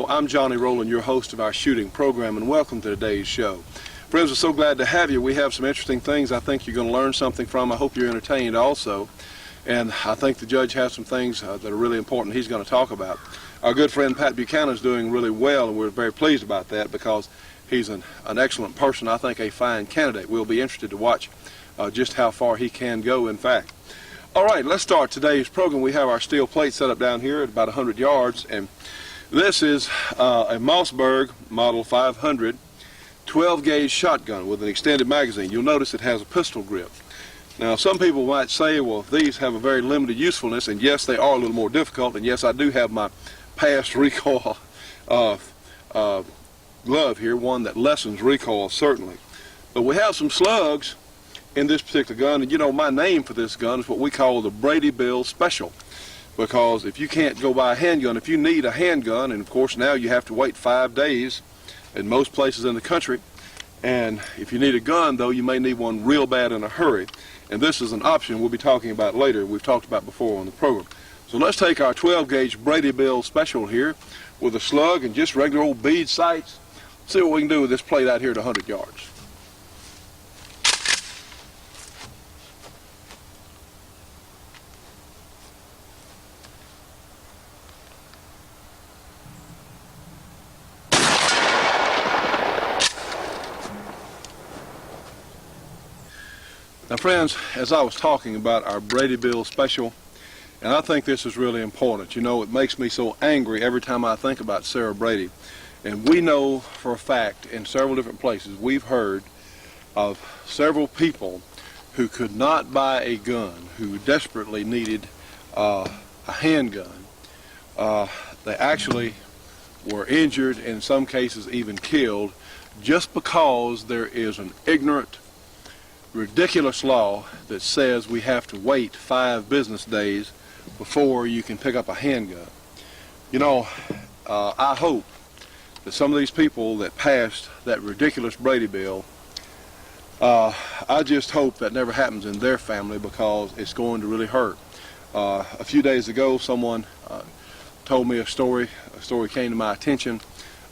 I'm Johnny Rowland, your host of our shooting program, and welcome to today's show. Friends, we're so glad to have you. We have some interesting things I think you're going to learn something from. I hope you're entertained also. And I think the judge has some things that are really important he's going to talk about. Our good friend Pat Buchanan is doing really well, and we're very pleased about that because he's an excellent person, I think a fine candidate. We'll be interested to watch just how far he can go, in fact. All right, let's start today's program. We have our steel plate set up down here at about 100 yards, and this is a Mossberg Model 500 12-gauge shotgun with an extended magazine. You'll notice it has a pistol grip. Now, some people might say, well, these have a very limited usefulness, and yes, they are a little more difficult, and yes, I do have my past recoil glove here, one that lessens recoil, certainly. But we have some slugs in this particular gun, and you know, my name for this gun is what we call the Brady Bill Special, because if you can't go buy a handgun, if you need a handgun, and of course now you have to wait 5 days in most places in the country, and if you need a gun, though, you may need one real bad in a hurry. And this is an option we'll be talking about later. We've talked about before on the program. So let's take our 12-gauge Brady Bill Special here with a slug and just regular old bead sights. See what we can do with this plate out here at 100 yards. Now, friends, as I was talking about our Brady Bill Special, and I think this is really important. You know, it makes me so angry every time I think about Sarah Brady. And we know for a fact in several different places, we've heard of several people who could not buy a gun, who desperately needed a handgun. They actually were injured, in some cases even killed, just because there is an ignorant, ridiculous law that says we have to wait 5 business days before you can pick up a handgun. You know, I hope that some of these people that passed that ridiculous Brady bill, I just hope that never happens in their family, because it's going to really hurt. A few days ago, someone told me a story came to my attention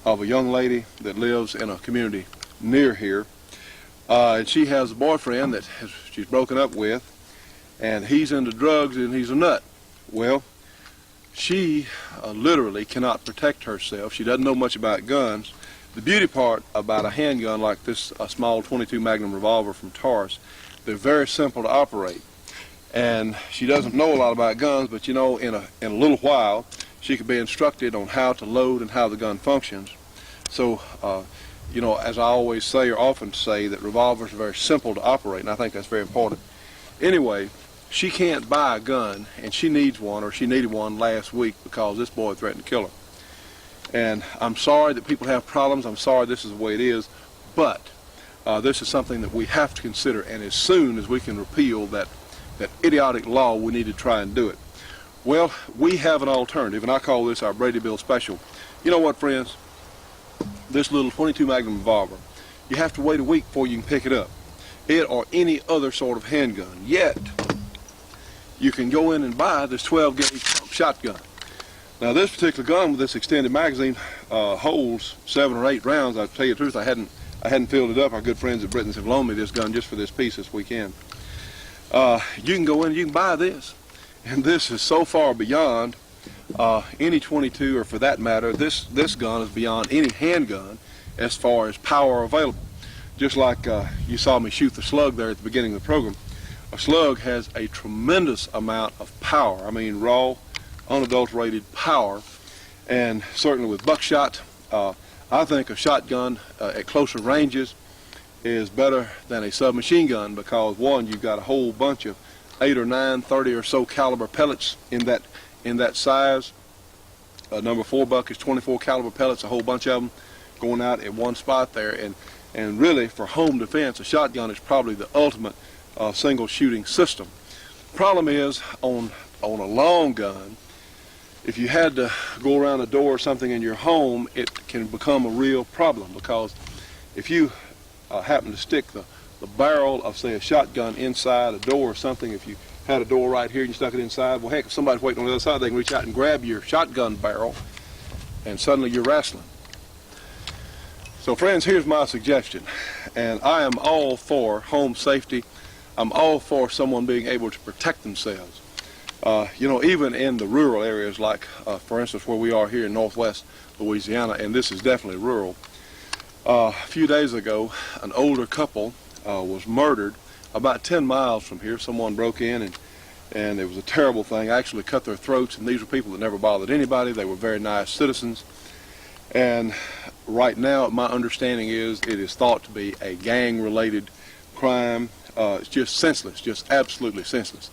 of a young lady that lives in a community near here. And she has a boyfriend that she's broken up with, and he's into drugs and he's a nut. Well, she literally cannot protect herself. She doesn't know much about guns. The beauty part about a handgun like this, a small .22 Magnum revolver from Taurus, they're very simple to operate. And she doesn't know a lot about guns, but you know, in a little while, she could be instructed on how to load and how the gun functions. So, you know, as I always say, or often say, that revolvers are very simple to operate, and I think that's very important. Anyway, she can't buy a gun, and she needs one, or she needed one last week because this boy threatened to kill her. And I'm sorry that people have problems. I'm sorry this is the way it is, but this is something that we have to consider, and as soon as we can repeal that idiotic law, we need to try and do it. Well, we have an alternative, and I call this our Brady Bill Special. You know what, friends? This little .22 Magnum revolver, you have to wait a week before you can pick it up. It or any other sort of handgun. Yet, you can go in and buy this 12-gauge shotgun. Now, this particular gun with this extended magazine holds 7 or 8 rounds. I'll tell you the truth, I hadn't filled it up. Our good friends at Britton's have loaned me this gun just for this piece this weekend. You can go in and you can buy this. And this is so far beyond any .22, or for that matter, this gun is beyond any handgun as far as power available. Just like you saw me shoot the slug there at the beginning of the program. A slug has a tremendous amount of power. I mean, raw, unadulterated power. And certainly with buckshot, I think a shotgun at closer ranges is better than a submachine gun, because one, you've got a whole bunch of 8 or 9, 30 or so caliber pellets in that size. Number 4 buck is 24 caliber pellets, a whole bunch of them going out at one spot there. And really, for home defense, a shotgun is probably the ultimate single shooting system. Problem is, on a long gun, if you had to go around a door or something in your home, it can become a real problem, because if you happen to stick the barrel of, say, a shotgun inside a door or something, if you had a door right here and you stuck it inside, well, heck, if somebody's waiting on the other side, they can reach out and grab your shotgun barrel and suddenly you're wrestling. So friends, here's my suggestion, and I am all for home safety. I'm all for someone being able to protect themselves. You know, even in the rural areas, like for instance where we are here in northwest Louisiana, and this is definitely rural. A few days ago, an older couple was murdered about 10 miles from here. Someone broke in and it was a terrible thing. Actually cut their throats, and these were people that never bothered anybody. They were very nice citizens. And right now, my understanding is it is thought to be a gang-related crime. It's just senseless, just absolutely senseless.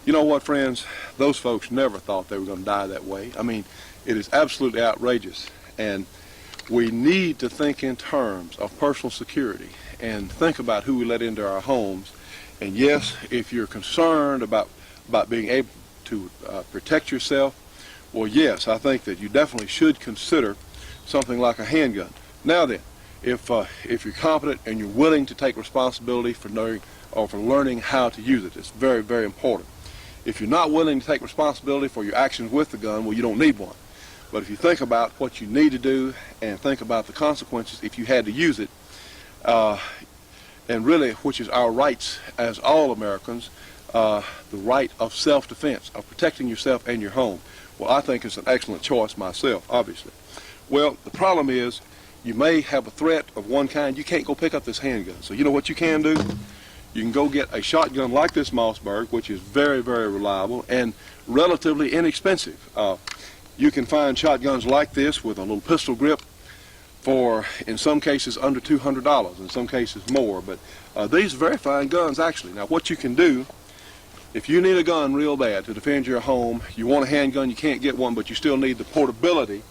You know what, friends? Those folks never thought they were going to die that way. I mean, it is absolutely outrageous. And we need to think in terms of personal security and think about who we let into our homes. And yes, if you're concerned about being able to protect yourself, well, yes, I think that you definitely should consider something like a handgun. Now then, if you're competent and you're willing to take responsibility for knowing or for learning how to use it, it's very, very important. If you're not willing to take responsibility for your actions with the gun, well, you don't need one. But if you think about what you need to do and think about the consequences if you had to use it, and really, which is our rights as all Americans, the right of self-defense, of protecting yourself and your home, well, I think it's an excellent choice myself, obviously. Well, the problem is you may have a threat of one kind. You can't go pick up this handgun. So you know what you can do? You can go get a shotgun like this Mossberg, which is very, very reliable and relatively inexpensive. You can find shotguns like this with a little pistol grip for, in some cases, under $200, in some cases more. But these are very fine guns, actually. Now, what you can do, if you need a gun real bad to defend your home, you want a handgun, you can't get one, but you still need the portability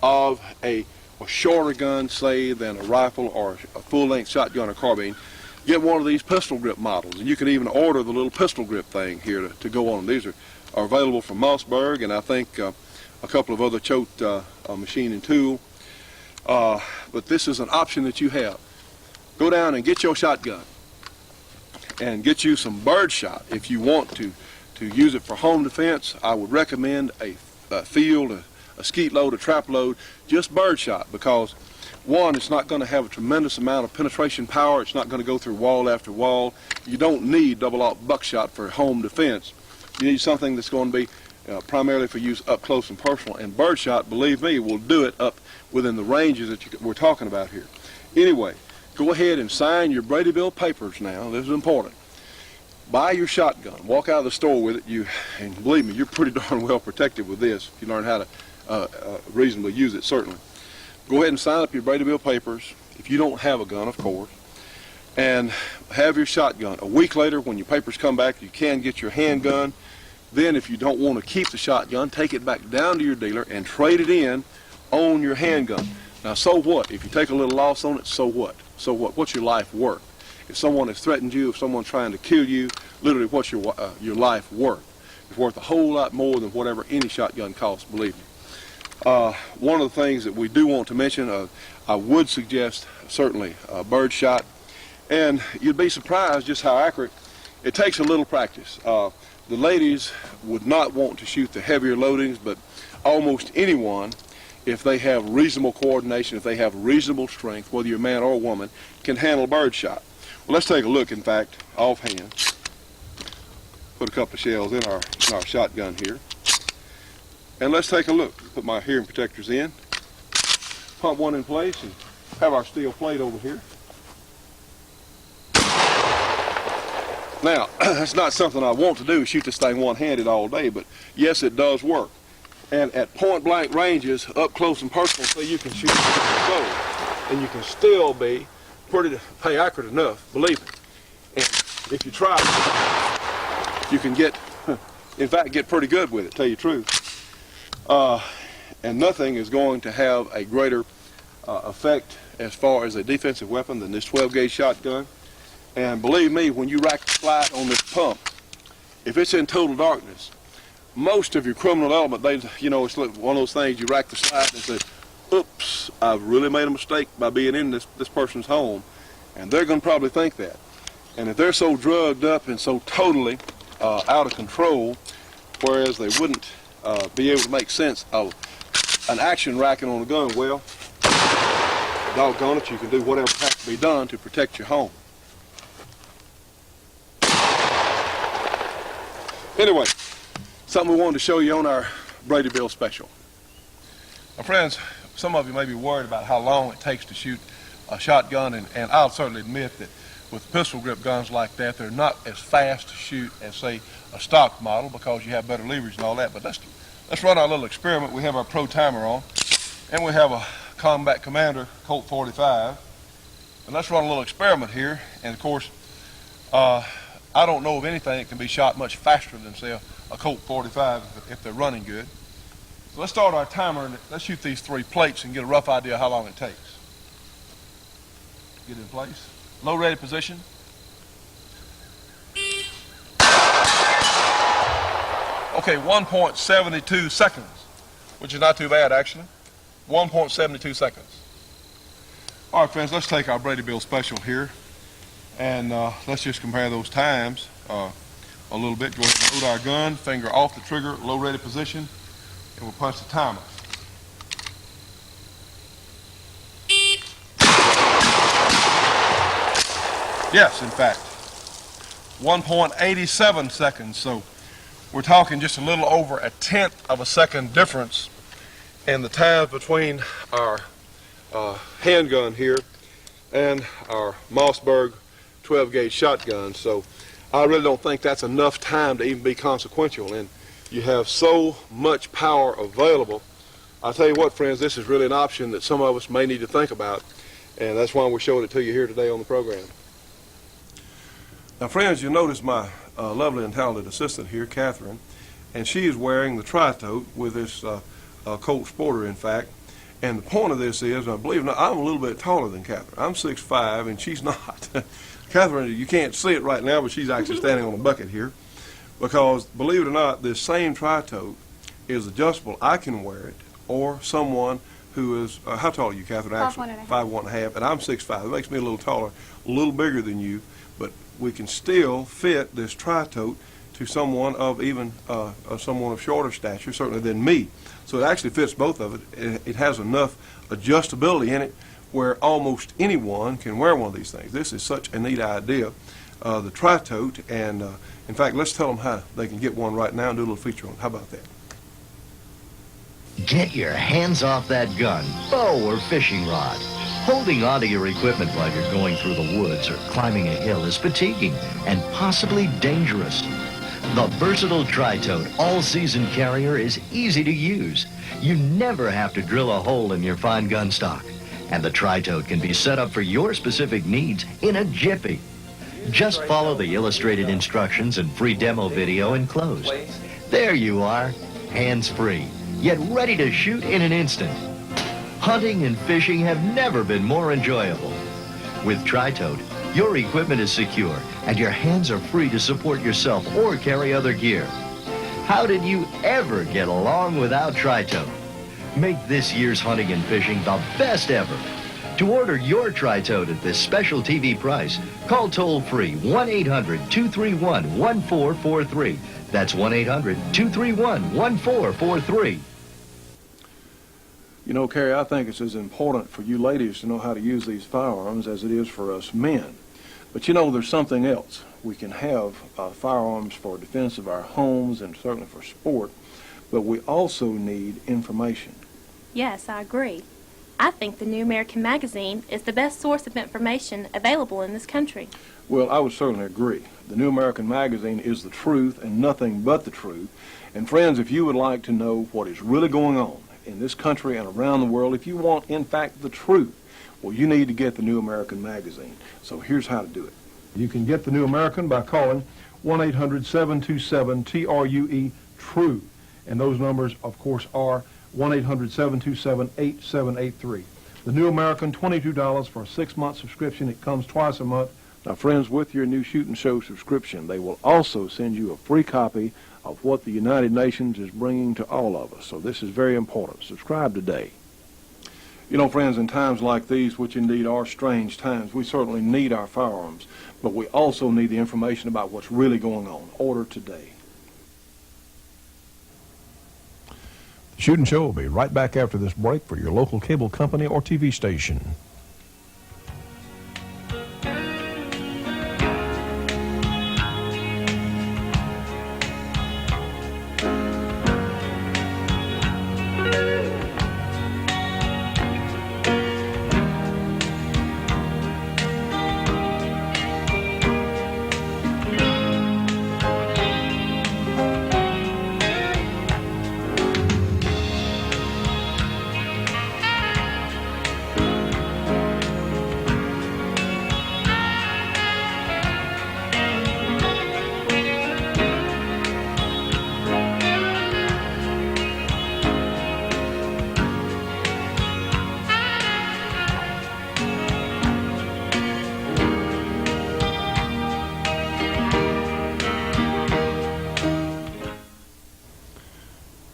of a shorter gun, say, than a rifle or a full-length shotgun or carbine, get one of these pistol grip models. And you can even order the little pistol grip thing here to go on. These are available from Mossberg, and I think a couple of other Choate machine and tool. But this is an option that you have. Go down and get your shotgun and get you some birdshot. If you want to use it for home defense, I would recommend a field, a skeet load, a trap load, just birdshot, because one, it's not going to have a tremendous amount of penetration power. It's not going to go through wall after wall. You don't need double-aught buckshot for home defense. You need something that's going to be primarily for use up close and personal, and birdshot, believe me, will do it up within the ranges that we're talking about here. Anyway, go ahead and sign your Brady Bill papers now. This is important. Buy your shotgun. Walk out of the store with it. And believe me, you're pretty darn well protected with this if you learn how to reasonably use it, certainly. Go ahead and sign up your Brady Bill papers, if you don't have a gun, of course, and have your shotgun. A week later, when your papers come back, you can get your handgun. Then, if you don't want to keep the shotgun, take it back down to your dealer and trade it in on your handgun. Now, so what? If you take a little loss on it, so what? So what? What's your life worth? If someone has threatened you, if someone's trying to kill you, literally, what's your life worth? It's worth a whole lot more than whatever any shotgun costs, believe me. One of the things that we do want to mention, I would suggest certainly birdshot, and you'd be surprised just how accurate. It takes a little practice. The ladies would not want to shoot the heavier loadings, but almost anyone, if they have reasonable coordination, if they have reasonable strength, whether you're a man or a woman, can handle birdshot. Well, let's take a look, in fact, offhand. Put a couple of shells in our shotgun here. And let's take a look. Put my hearing protectors in, pump one in place, and have our steel plate over here. Now, that's not something I want to do, shoot this thing one-handed all day, but yes, it does work. And at point-blank ranges, up close and personal, so you can shoot it and you can still be pretty accurate enough, believe me. And if you try, you can get, in fact, get pretty good with it, tell you the truth. And nothing is going to have a greater effect as far as a defensive weapon than this 12-gauge shotgun. And believe me, when you rack the slide on this pump, if it's in total darkness, most of your criminal element, it's one of those things, you rack the slide and say, oops, I've really made a mistake by being in this person's home. And they're going to probably think that. And if they're so drugged up and so totally out of control, whereas they wouldn't be able to make sense of an action racket on a gun, well, doggone it, you can do whatever has to be done to protect your home. Anyway, something we wanted to show you on our Brady Bill special. Now friends, some of you may be worried about how long it takes to shoot a shotgun, and I'll certainly admit that with pistol grip guns like that, they're not as fast to shoot as, say, a stock model because you have better leverage and all that. But let's run our little experiment. We have our pro timer on, and we have a Combat Commander Colt 45. And let's run a little experiment here. And of course, I don't know of anything that can be shot much faster than, say, a Colt 45 if they're running good. So let's start our timer and let's shoot these 3 plates and get a rough idea of how long it takes. Get in place. Low ready position. Okay, 1.72 seconds, which is not too bad actually. 1.72 seconds. All right, friends, let's take our Brady Bill special here, and let's just compare those times a little bit. Go ahead and load our gun, finger off the trigger, low ready position, and we'll punch the timer. Yes, in fact, 1.87 seconds. So we're talking just a little over 1/10 of a second difference in the times between our handgun here and our Mossberg 12-gauge shotgun. So I really don't think that's enough time to even be consequential. And you have so much power available. I'll tell you what, friends, this is really an option that some of us may need to think about. And that's why we're showing it to you here today on the program. Now, friends, you'll notice my lovely and talented assistant here, Catherine, and she is wearing the tri-tote with this Colt Sporter, in fact. And the point of this is, I believe it or not, I'm a little bit taller than Catherine. I'm 6'5", and she's not. Catherine, you can't see it right now, but she's actually standing on a bucket here. Because, believe it or not, this same tri-tote is adjustable. I can wear it, or someone who is, how tall are you, Catherine? Actually, 5'1½", and I'm 6'5". It makes me a little taller, a little bigger than you, but we can still fit this tri-tote to someone of even someone of shorter stature, certainly than me. So it actually fits both of it. It has enough adjustability in it where almost anyone can wear one of these things. This is such a neat idea, the tri-tote, and in fact, let's tell them how they can get one right now and do a little feature on it. How about that? Get your hands off that gun, bow, or fishing rod. Holding onto your equipment while you're going through the woods or climbing a hill is fatiguing and possibly dangerous. The versatile tri-tote all-season carrier is easy to use. You never have to drill a hole in your fine gun stock. And the tri-tote can be set up for your specific needs in a jiffy. Just follow the illustrated instructions and free demo video enclosed. There you are, hands-free, yet ready to shoot in an instant. Hunting and fishing have never been more enjoyable. With tri-tote, your equipment is secure and your hands are free to support yourself or carry other gear. How did you ever get along without tri-tote? Make this year's hunting and fishing the best ever. To order your tri-tote at this special TV price, call toll-free 1-800-231-1443. That's 1-800-231-1443. You know, Carrie, I think it's as important for you ladies to know how to use these firearms as it is for us men. But you know, there's something else. We can have firearms for defense of our homes and certainly for sport, but we also need information. Yes, I agree. I think the New American Magazine is the best source of information available in this country. Well, I would certainly agree. The New American Magazine is the truth and nothing but the truth. And friends, if you would like to know what is really going on in this country and around the world, if you want, in fact, the truth, well, you need to get the New American Magazine. So here's how to do it. You can get the New American by calling 1-800-727-TRUE, and those numbers, of course, are 1-800-727-8783. The New American, $22 for a 6-month subscription. It comes twice a month. Now, friends, with your new Shootin' Show subscription, they will also send you a free copy of what the United Nations is bringing to all of us. So this is very important. Subscribe today. You know, friends, in times like these, which indeed are strange times, we certainly need our firearms, but we also need the information about what's really going on. Order today. The Shootin' Show will be right back after this break for your local cable company or TV station.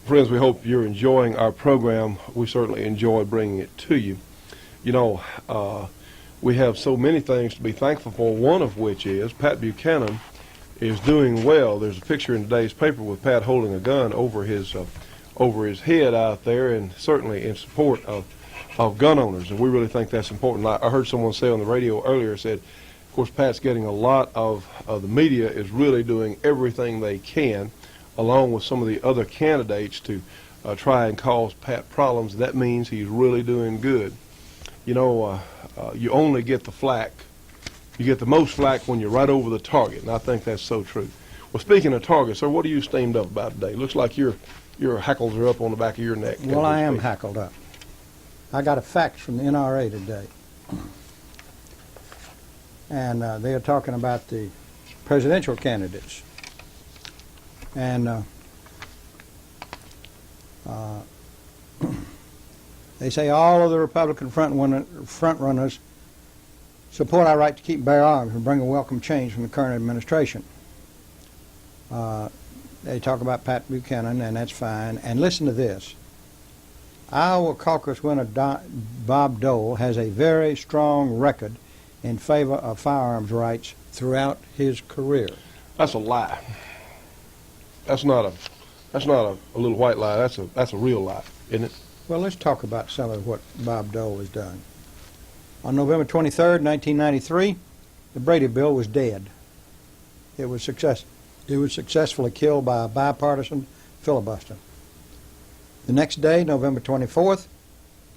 Friends, we hope you're enjoying our program. We certainly enjoy bringing it to you. You know, we have so many things to be thankful for, one of which is Pat Buchanan is doing well. There's a picture in today's paper with Pat holding a gun over his head out there, and certainly in support of gun owners, and we really think that's important. I heard someone say on the radio earlier, said, of course, Pat's getting a lot of the media is really doing everything they can, along with some of the other candidates, to try and cause Pat problems. That means he's really doing good. You know, you only get the flack, you get the most flack when you're right over the target, and I think that's so true. Well, speaking of targets, sir, what are you steamed up about today? Looks like your hackles are up on the back of your neck. Well, I am hackled up. I got a fax from the NRA today, and they are talking about the presidential candidates. And they say all of the Republican front runners support our right to keep bear arms and bring a welcome change from the current administration. They talk about Pat Buchanan, and that's fine. And listen to this. Iowa caucus winner Bob Dole has a very strong record in favor of firearms throughout his career. That's a lie. That's not a little white lie. That's a real lie, isn't it? Well, let's talk about some of what Bob Dole has done. On November 23rd, 1993, the Brady bill was dead. It was successfully killed by a bipartisan filibuster. The next day, November 24th,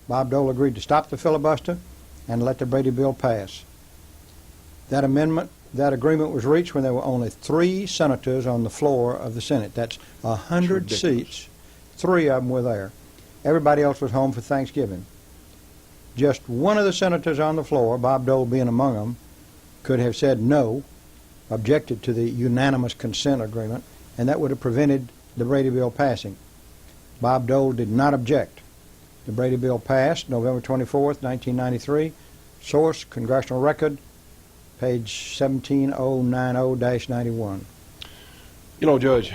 Bob Dole agreed to stop the filibuster and let the Brady bill pass. That agreement was reached when there were only 3 senators on the floor of the Senate. That's 100 seats. 3 of them were there. Everybody else was home for Thanksgiving. Just one of the senators on the floor, Bob Dole being among them, could have said no, objected to the unanimous consent agreement, and that would have prevented the Brady bill passing. Bob Dole did not object. The Brady bill passed November 24th, 1993. Source, Congressional Record, page 17090-91. You know, Judge,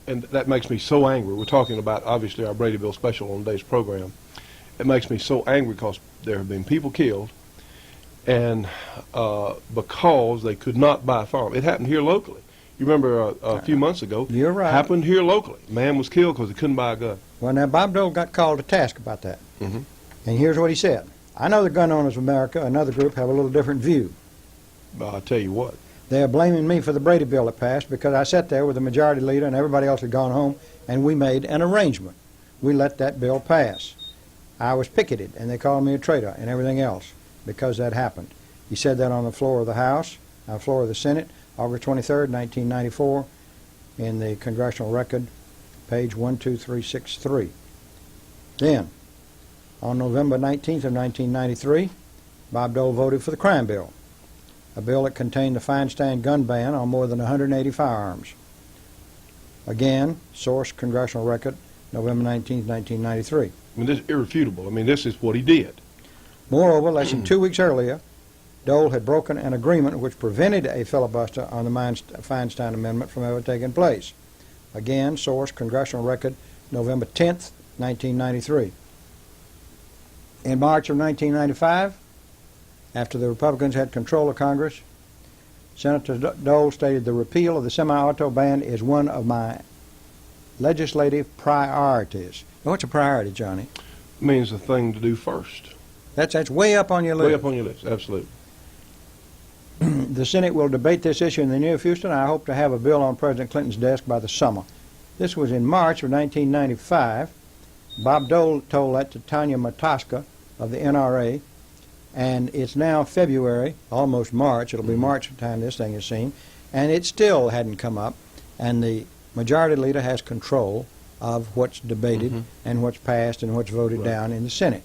and that makes me so angry. We're talking about, obviously, our Brady bill special on today's program. It makes me so angry because there have been people killed, and because they could not buy a firearm. It happened here locally. You remember a few months ago. You're right. Happened here locally. A man was killed because he couldn't buy a gun. Well, now, Bob Dole got called to task about that. Mm-hmm. And here's what he said. I know the Gun Owners of America, another group, have a little different view. I'll tell you what. They are blaming me for the Brady bill that passed because I sat there with the majority leader and everybody else had gone home, and we made an arrangement. We let that bill pass. I was picketed, and they called me a traitor and everything else because that happened. He said that on the floor of the House, on the floor of the Senate, August 23rd, 1994, in the Congressional Record, page 12363. Then, on November 19th of 1993, Bob Dole voted for the crime bill, a bill that contained the Feinstein gun ban on more than 180 firearms. Again, source, Congressional Record, November 19th, 1993. I mean, this is irrefutable. I mean, this is what he did. Moreover, less than 2 weeks earlier, Dole had broken an agreement which prevented a filibuster on the Feinstein Amendment from ever taking place. Again, source, Congressional Record, November 10th, 1993. In March of 1995, after the Republicans had control of Congress, Senator Dole stated the repeal of the semi-auto ban is one of my legislative priorities. Now, what's a priority, Johnny? Means the thing to do first. That's way up on your list. Way up on your list, absolutely. The Senate will debate this issue in the near future, and I hope to have a bill on President Clinton's desk by the summer. This was in March of 1995. Bob Dole told that to Tanya Matoska of the NRA, and it's now February, almost March. It'll be March by the time this thing is seen, and it still hadn't come up, and the majority leader has control of what's debated and what's passed and what's voted down in the Senate.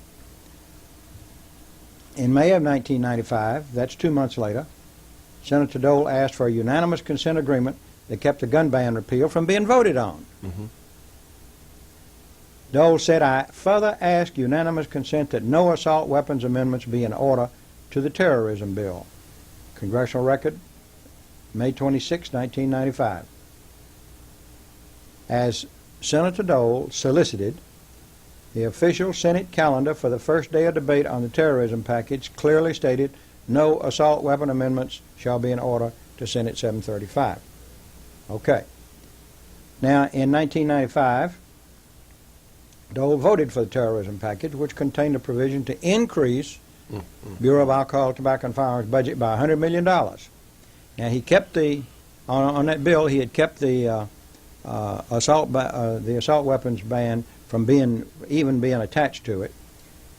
In May of 1995, that's 2 months later, Senator Dole asked for a unanimous consent agreement that kept the gun ban repeal from being voted on. Dole said, I further ask unanimous consent that no assault weapons amendments be in order to the terrorism bill. Congressional Record, May 26, 1995. As Senator Dole solicited, the official Senate calendar for the first day of debate on the terrorism package clearly stated no assault weapon amendments shall be in order to Senate 735. Okay. Now, in 1995, Dole voted for the terrorism package, which contained a provision to increase Bureau of Alcohol, Tobacco, and Firearms budget by $100 million. Now, he kept on that bill, he had kept the assault weapons ban from being attached to it,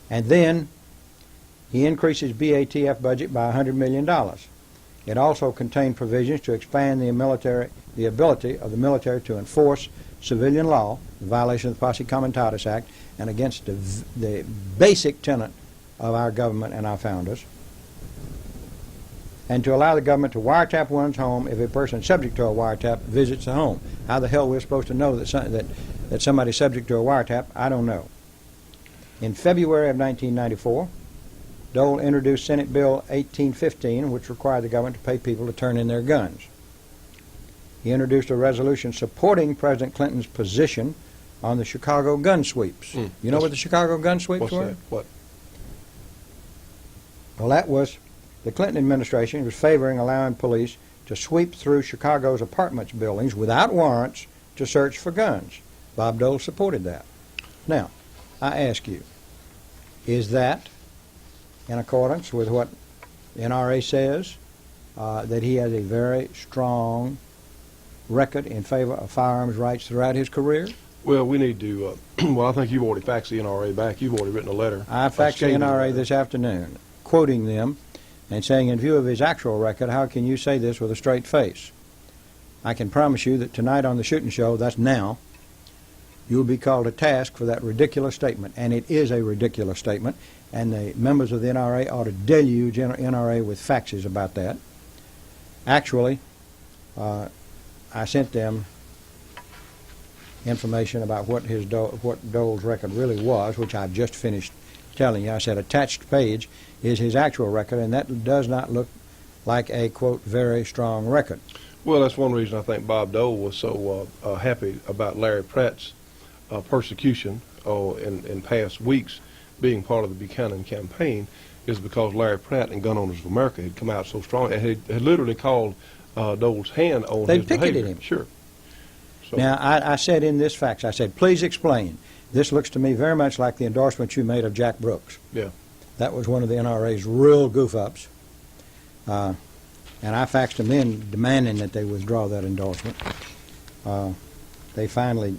and then he increased his BATF budget by $100 million. It also contained provisions to expand the ability of the military to enforce civilian law, in violation of the Posse Comitatus Act, and against the basic tenet of our government and our founders, and to allow the government to wiretap one's home if a person subject to a wiretap visits the home. How the hell we're supposed to know that somebody's subject to a wiretap, I don't know. In February of 1994, Dole introduced Senate Bill 1815, which required the government to pay people to turn in their guns. He introduced a resolution supporting President Clinton's position on the Chicago gun sweeps. You know what the Chicago gun sweeps were? That? What? Well, that was the Clinton administration was favoring allowing police to sweep through Chicago's apartments buildings without warrants to search for guns. Bob Dole supported that. Now, I ask you, is that in accordance with what the NRA says, that he has a very strong record in favor of firearms rights throughout his career? Well, we need to, well, I think you've already faxed the NRA back. You've already written a letter. I faxed the NRA this afternoon, quoting them and saying, in view of his actual record, how can you say this with a straight face? I can promise you that tonight on the Shootin' Show, that's now, you will be called to task for that ridiculous statement. And it is a ridiculous statement, and the members of the NRA ought to deluge NRA with faxes about that. Actually, I sent them information about what Dole's record really was, which I've just finished telling you. I said attached page is his actual record, and that does not look like a, quote, very strong record. Well, that's one reason I think Bob Dole was so happy about Larry Pratt's persecution in past weeks being part of the Buchanan campaign, is because Larry Pratt and Gun Owners of America had come out so strong and had literally called Dole's hand on They his behavior. picketed him. Sure. So. Now, I said in this fax, I said, please explain. This looks to me very much like the endorsement you made of Jack Brooks. Yeah. That was one of the NRA's real goof-ups. And I faxed them in demanding that they withdraw that endorsement. They finally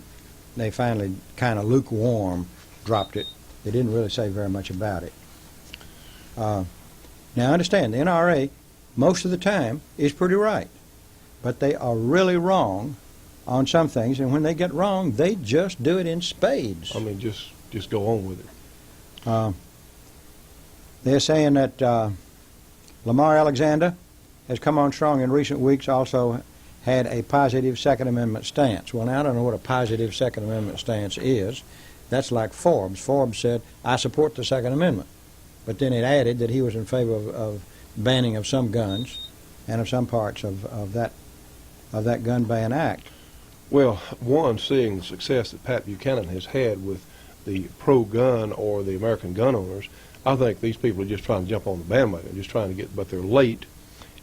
kind of lukewarm dropped it. They didn't really say very much about it. Now, understand, the NRA, most of the time, is pretty right. But they are really wrong on some things, and when they get wrong, they just do it in spades. I mean, just go on with it. They're saying that Lamar Alexander has come on strong in recent weeks, also had a positive Second Amendment stance. Well, now I don't know what a positive Second Amendment stance is. That's like Forbes. Forbes said, I support the Second Amendment. But then it added that he was in favor of banning of some guns and of some parts of that gun ban act. Well, one, seeing the success that Pat Buchanan has had with the pro-gun or the American gun owners, I think these people are just trying to jump on the bandwagon, just trying to get, but they're late.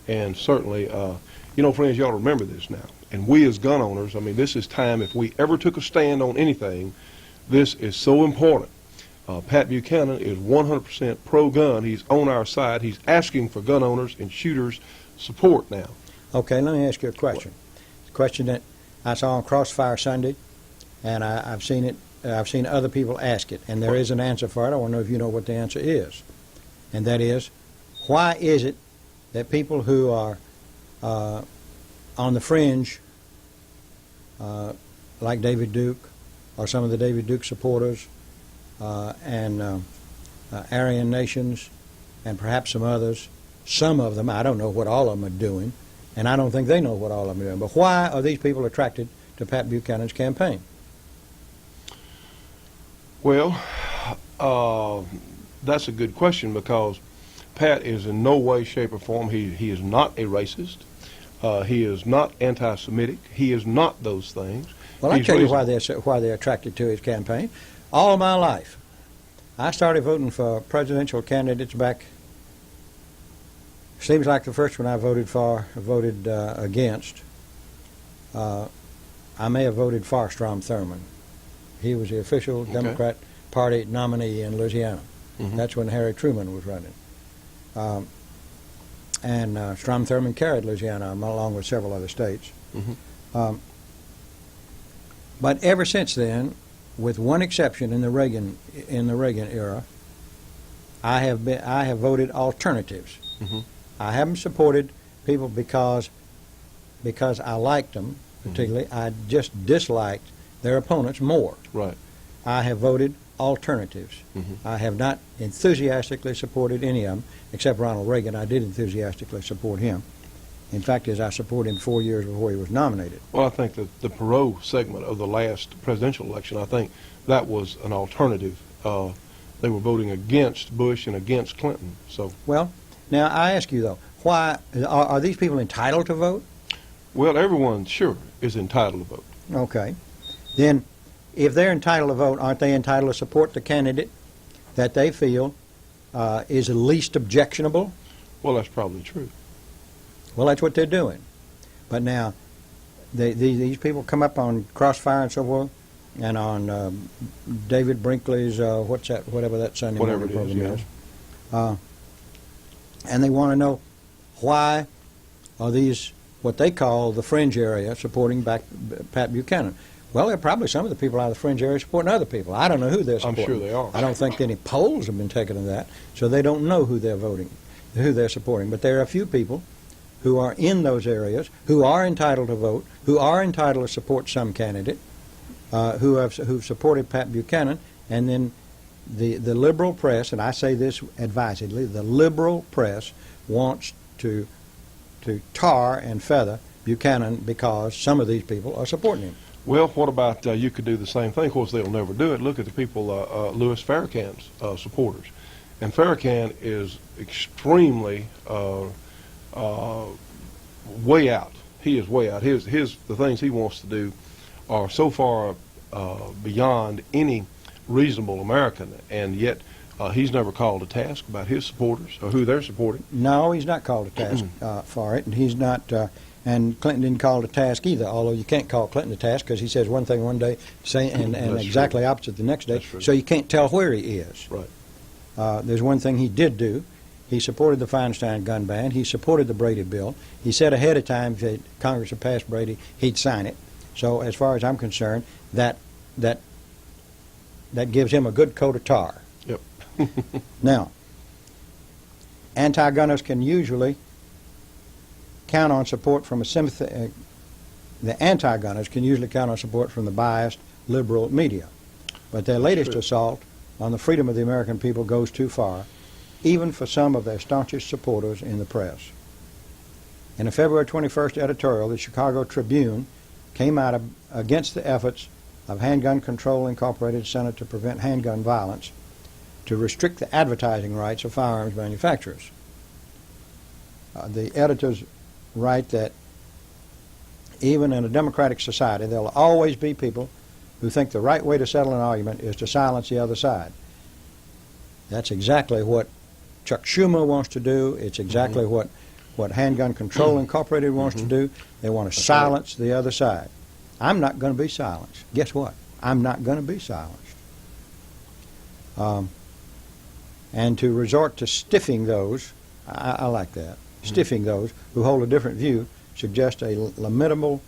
And certainly, you know, friends, you ought to remember this now. And we as gun owners, I mean, this is time, if we ever took a stand on anything, this is so important. Pat Buchanan is 100% pro-gun. He's on our side. He's asking for gun owners and shooters support now. Okay, let me ask you a question. It's a question that I saw on Crossfire Sunday, and I've seen it. I've seen other people ask it, and there is an answer for it. I want to know if you know what the answer is, and that is, why is it that people who are on the fringe, like David Duke, or some of the David Duke supporters, and Aryan Nations, and perhaps some others, some of them, I don't know what all of them are doing, and I don't think they know what all of them are doing, but why are these people attracted to Pat Buchanan's campaign? Well, that's a good question, because Pat is in no way, shape, or form, he is not a racist. He is not anti-Semitic. He is not those things. Well, I'll tell you why they're attracted to his campaign. All my life, I started voting for presidential candidates back, seems like the first one I voted against. I may have voted for Strom Thurmond. He was the official Democrat Party nominee in Louisiana. That's when Harry Truman was running. And Strom Thurmond carried Louisiana along with several other states. But ever since then, with one exception in the Reagan era, I have voted alternatives. I haven't supported people because I liked them particularly. I just disliked their opponents more. Right. I have voted alternatives. I have not enthusiastically supported any of them, except Ronald Reagan. I did enthusiastically support him. In fact, as I supported him 4 years before he was nominated. Well, I think that the Perot segment of the last presidential election, I think that was an alternative. They were voting against Bush and against Clinton. So. Well, now I ask you though, why are these people entitled to vote? Well, everyone, sure, is entitled to vote. Okay. Then, if they're entitled to vote, aren't they entitled to support the candidate that they feel is the least objectionable? Well, that's probably true. Well, that's what they're doing. But now, these people come up on Crossfire and so forth, and on David Brinkley's, whatever that Sunday morning program is. And they want to know, why are these, what they call the fringe area, supporting Pat Buchanan? Well, there are probably some of the people out of the fringe area supporting other people. I don't know who they're supporting. I'm sure they are. I don't think any polls have been taken of that, so they don't know who they're voting, who they're supporting. But there are a few people who are in those areas, who are entitled to vote, who are entitled to support some candidate, who've supported Pat Buchanan, and then the liberal press, and I say this advisedly, the liberal press wants to tar and feather Buchanan because some of these people are supporting him. Well, what about you could do the same thing? Of course, they'll never do it. Look at the people, Louis Farrakhan's supporters. And Farrakhan is extremely way out. He is way out. The things he wants to do are so far beyond any reasonable American, and yet he's never called to task about his supporters or who they're supporting. No, he's not called to task for it, and he's not. And Clinton didn't call to task either, although you can't call Clinton to task because he says one thing one day and exactly opposite the next day, so you can't tell where he is. Right. There's one thing he did do. He supported the Feinstein gun ban. He supported the Brady bill. He said ahead of time if Congress had passed Brady, he'd sign it. So as far as I'm concerned, that gives him a good coat of tar. Yep. Now, anti-gunners can usually count on support from the anti-gunners can usually count on support from the biased liberal media. But their latest assault on the freedom of the American people goes too far, even for some of their staunchest supporters in the press. In a February 21st editorial, the Chicago Tribune came out against the efforts of Handgun Control Incorporated Center to Prevent Handgun Violence to restrict the advertising rights of firearms manufacturers. The editors write that even in a democratic society, there will always be people who think the right way to settle an argument is to silence the other side. That's exactly what Chuck Schumer wants to do. It's exactly what what Handgun Control Incorporated wants to do. They want to silence the other side. I'm not going to be silenced. Guess what? I'm not going to be silenced. And to resort to stiffing those, I like that, stiffing those who hold a different view suggests a lamentable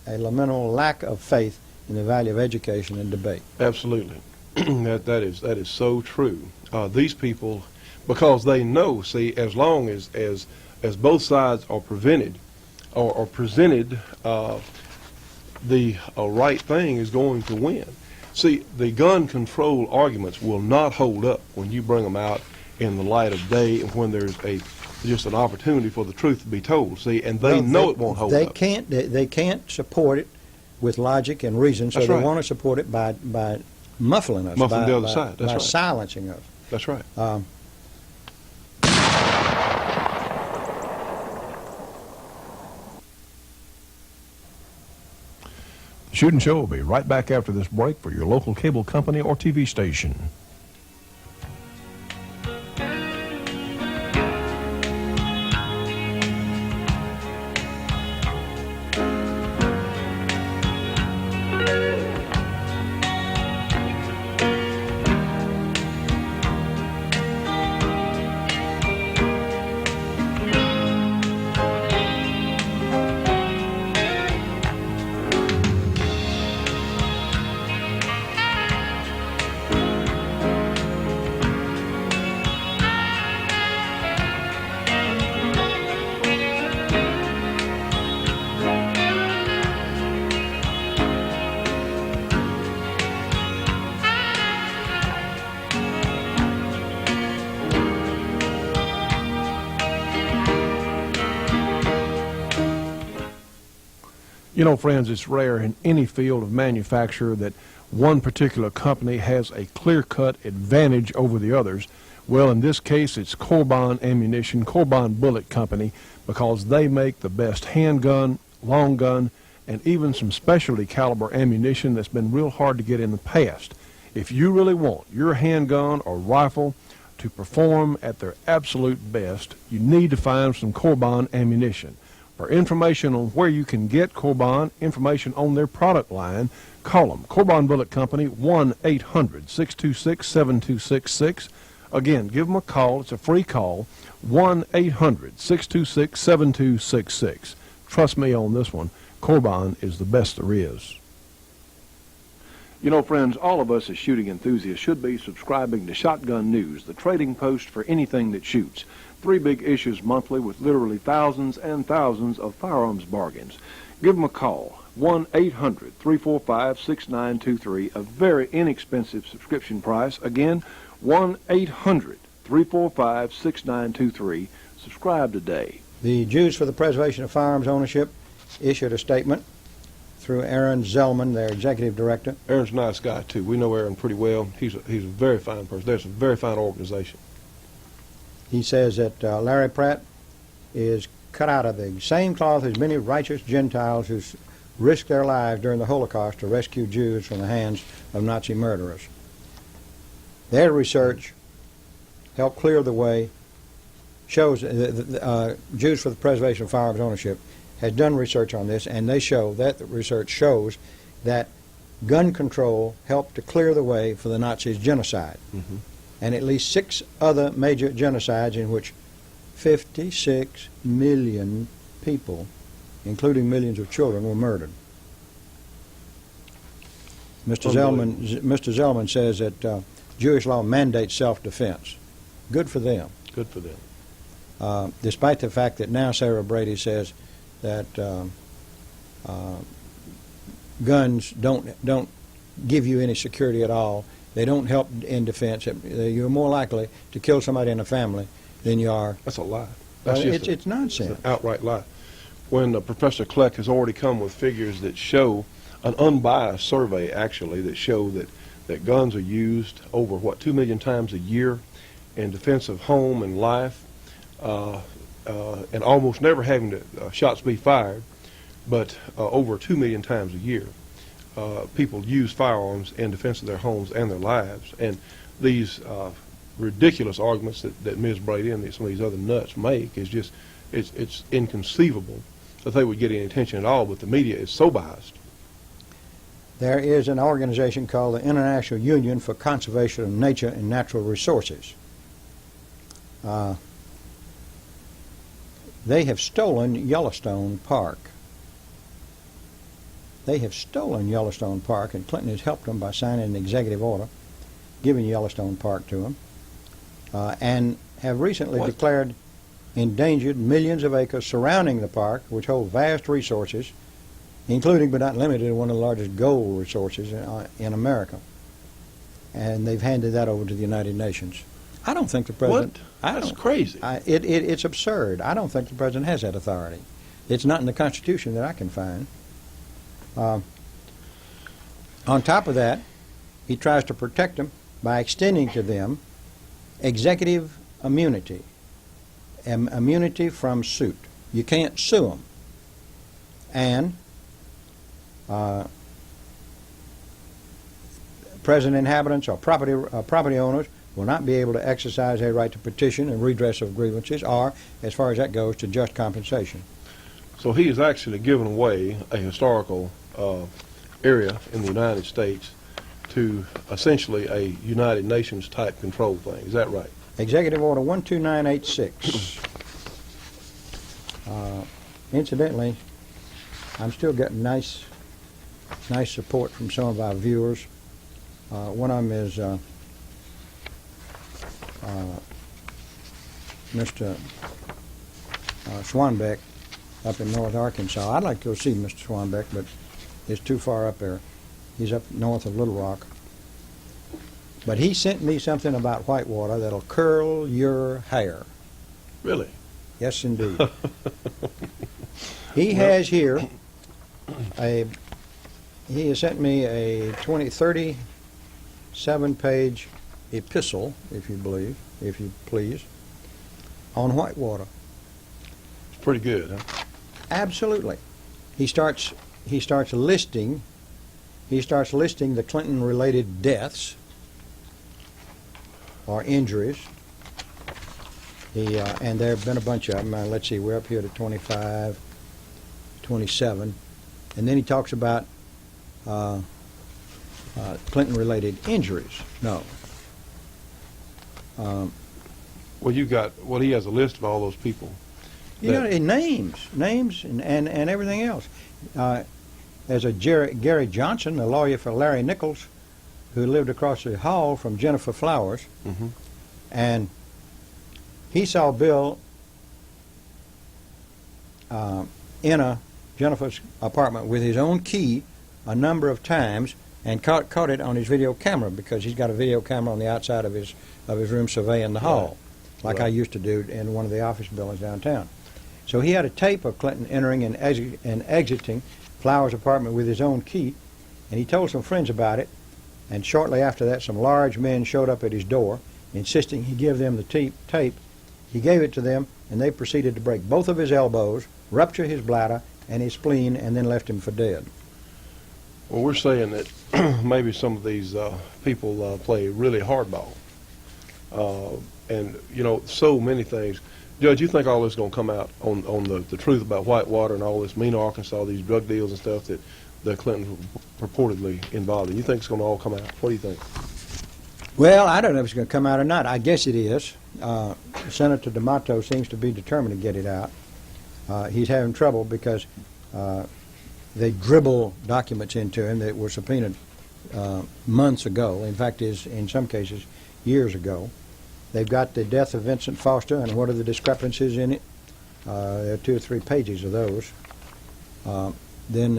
lack of faith in the value of education and debate. Absolutely. that is so true. These people, because they know, see, as long as both sides are presented, the right thing is going to win. See, the gun control arguments will not hold up when you bring them out in the light of day and when there's just an opportunity for the truth to be told. See, and they know it won't hold up. They can't support it with logic and reason, so That's they right. want to support it by muffling us, Muffling the other side. That's by right. silencing us. That's right. The Shootin' Show will be right back after this break for your local cable company or TV station. You know, friends, it's rare in any field of manufacture that one particular company has a clear-cut advantage over the others. Well, in this case, it's Corbin Ammunition, Corbin Bullet Company, because they make the best handgun, long gun, and even some specialty caliber ammunition that's been real hard to get in the past. If you really want your handgun or rifle to perform at their absolute best, you need to find some Corbin ammunition. For information on where you can get Corbin, information on their product line, call them. Corbin Bullet Company, 1-800-626-7266. Again, give them a call. It's a free call, 1-800-626-7266. Trust me on this one. Corbin is the best there is. You know, friends, all of us as shooting enthusiasts should be subscribing to Shotgun News, the trading post for anything that shoots. 3 big issues monthly with literally thousands and thousands of firearms bargains. Give them a call, 1-800-345-6923, a very inexpensive subscription price. Again, 1-800-345-6923. Subscribe today. The Jews for the Preservation of Firearms Ownership issued a statement through Aaron Zellman, their executive director. Aaron's a nice guy, too. We know Aaron pretty well. He's a very fine person. There's a very fine organization. He says that Larry Pratt is cut out of the same cloth as many righteous Gentiles who risked their lives during the Holocaust to rescue Jews from the hands of Nazi murderers. Their research helped clear the way, shows Jews for the Preservation of Firearms Ownership has done research on this, and they show that the research shows that gun control helped to clear the way for the Nazis' genocide. Mm-hmm. And at least 6 other major genocides in which 56 million people, including millions of children, were murdered. Mr. Zellman says that Jewish law mandates self-defense. Good for them. Good for them. Despite the fact that now Sarah Brady says that guns don't give you any security at all. They don't help in defense. You're more likely to kill somebody in a family than you are. That's a lie. It's nonsense. It's an outright lie. When Professor Kleck has already come with figures that show, an unbiased survey actually, that show that guns are used over, 2 million times a year in defense of home and life, and almost never having shots be fired, but over 2 million times a year. People use firearms in defense of their homes and their lives. And these ridiculous arguments that Ms. Brady and some of these other nuts make is just it's inconceivable that they would get any attention at all, but the media is so biased. There is an organization called the International Union for Conservation of Nature and Natural Resources. They have stolen Yellowstone Park. They have stolen Yellowstone Park, and Clinton has helped them by signing an executive order giving Yellowstone Park to them, and have recently declared endangered millions of acres surrounding the park, which hold vast resources, including but not limited to one of the largest gold resources in America. And they've handed that over to the United Nations. I don't think the president... What? That's crazy. It's absurd. I don't think the president has that authority. It's not in the Constitution that I can find. On top of that, he tries to protect them by extending to them executive immunity, immunity from suit. You can't sue them. And present inhabitants or property owners will not be able to exercise their right to petition and redress of grievances, or, as far as that goes, to just compensation. So he has actually given away a historical area in the United States to essentially a United Nations type control thing. Is that right? Executive Order 12986. Incidentally, I'm still getting nice support from some of our viewers. One of them is Mr. Swanbeck up in North Arkansas. I'd like to go see Mr. Swanbeck, but it's too far up there. He's up north of Little Rock. But he sent me something about whitewater that'll curl your hair. Really? Yes, indeed. He has here he has sent me a 37-page epistle, if you please, on whitewater. It's pretty good, huh? Absolutely. He starts listing the Clinton-related deaths or injuries. And there have been a bunch of them. Let's see, we're up here to 25, 27. And then he talks about Clinton-related injuries. No. Well, he has a list of all those people. You know, names and everything else. There's a Gary Johnson, a lawyer for Larry Nichols, who lived across the hall from Jennifer Flowers, and he saw Bill enter Jennifer's apartment with his own key a number of times, and caught it on his video camera, because he's got a video camera on the outside of his room surveying the hall, like I used to do in one of the office buildings downtown. So he had a tape of Clinton entering and exiting Flowers' apartment with his own key, and he told some friends about it, and shortly after that some large men showed up at his door, insisting he give them the tape. He gave it to them, and they proceeded to break both of his elbows, rupture his bladder and his spleen, and then left him for dead. Well, we're saying that maybe some of these people play really hardball. And, you know, so many things. Judge, you think all this is going to come out on the truth about Whitewater and all this Mena, Arkansas, these drug deals and stuff that Clinton purportedly involved in? You think it's going to all come out? What do you think? Well, I don't know if it's going to come out or not. I guess it is. Senator D'Amato seems to be determined to get it out. He's having trouble because they dribble documents into him that were subpoenaed months ago. In fact, in some cases, years ago. They've got the death of Vincent Foster, and what are the discrepancies in it? There are 2 or 3 pages of those. Then